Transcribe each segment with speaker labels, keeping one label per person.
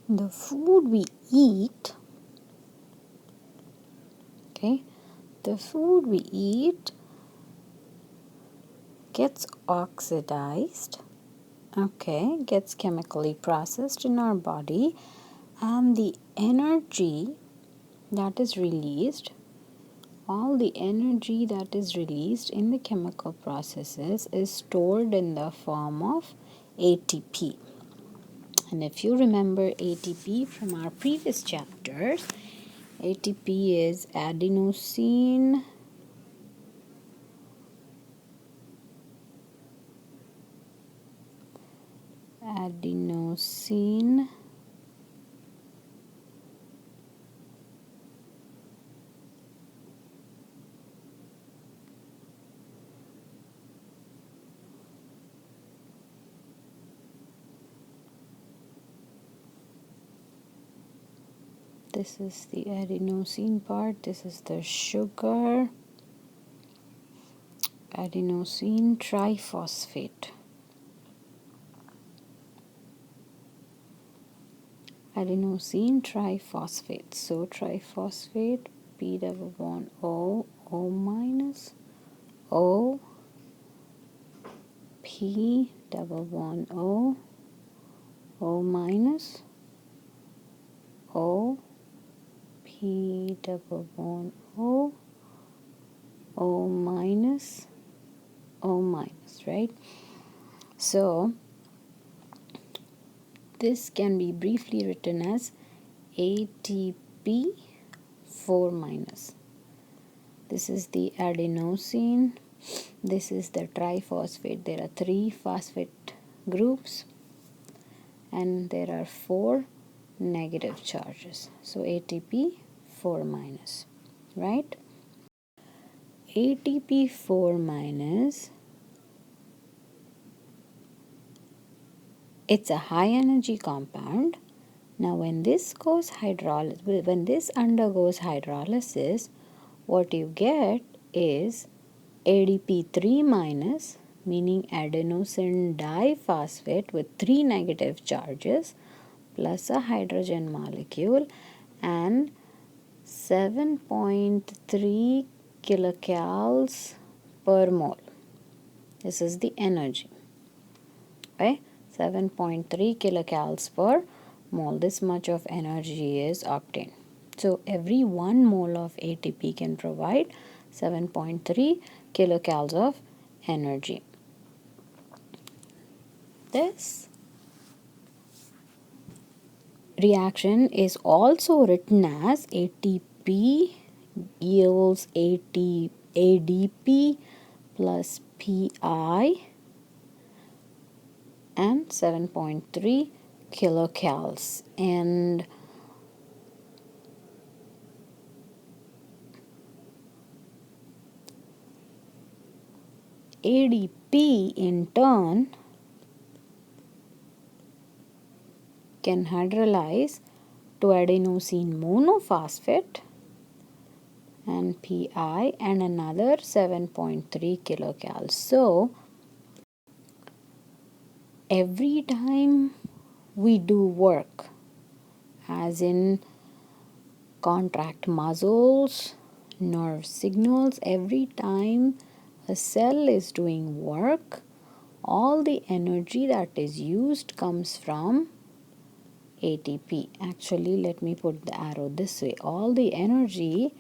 Speaker 1: The food we eat, okay, the food we eat gets oxidized, okay, gets chemically processed in our body, and the energy that is released, all the energy that is released in the chemical processes is stored in the form of ATP. And if you remember ATP from our previous chapters, ATP is adenosine this is the adenosine part, this is the sugar, adenosine triphosphate. Adenosine triphosphate. So triphosphate, P double bond O, O minus, O, P double bond O, O minus, O, P double bond O, O minus, O minus, right? So this can be briefly written as ATP 4 minus. This is the adenosine, this is the triphosphate. There are 3 phosphate groups and there are 4 negative charges. So ATP 4 minus, right? ATP 4 minus, it's a high energy compound. Now when this undergoes hydrolysis, what you get is ADP 3 minus, meaning adenosine diphosphate with 3 negative charges plus a hydrogen molecule and 7.3 kilocalories per mole. This is the energy, okay? 7.3 kilocalories per mole. This much of energy is obtained. So every 1 mole of ATP can provide 7.3 kilocalories of energy. This reaction is also written as ATP yields ADP plus PI and 7.3 kilocalories. And ADP in turn can hydrolyze to adenosine monophosphate and PI and another 7.3 kilocalories. So every time we do work, as in contract muscles, nerve signals, every time a cell is doing work, all the energy that is used comes from ATP. Actually, let me put the arrow this way. All the energy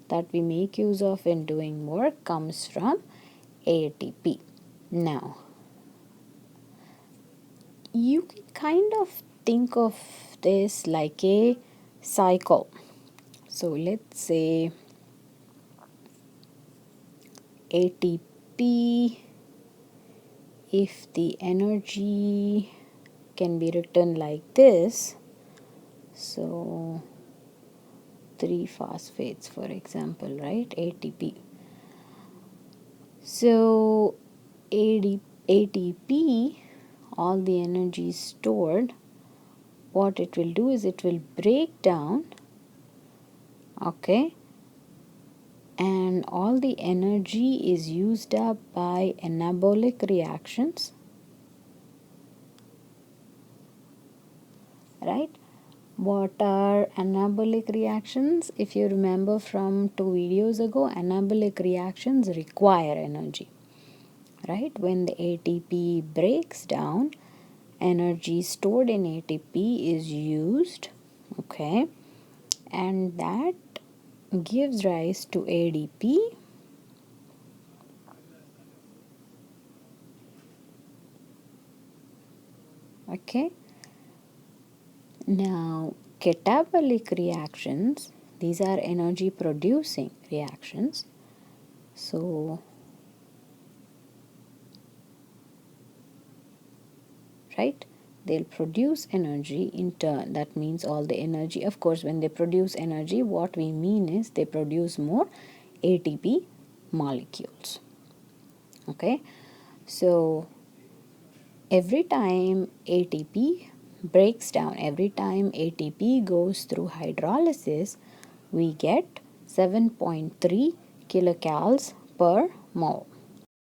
Speaker 1: that we make use of in doing work comes from ATP. Now, you can kind of think of this like a cycle. So let's say ATP, if the energy can be written like this, so 3 phosphates for example, right? ATP. So ATP, all the energy is stored. What it will do is it will break down, okay, and all the energy is used up by anabolic reactions, right? What are anabolic reactions? If you remember from 2 videos ago, anabolic reactions require energy, right? When the ATP breaks down, energy stored in ATP is used, okay, and that gives rise to ADP. Okay, now catabolic reactions, these are energy producing reactions. So, right, they'll produce energy in turn. That means all the energy, of course, when they produce energy, what we mean is they produce more ATP molecules. Okay, so every time ATP breaks down, every time ATP goes through hydrolysis, we get 7.3 kilocals per mole.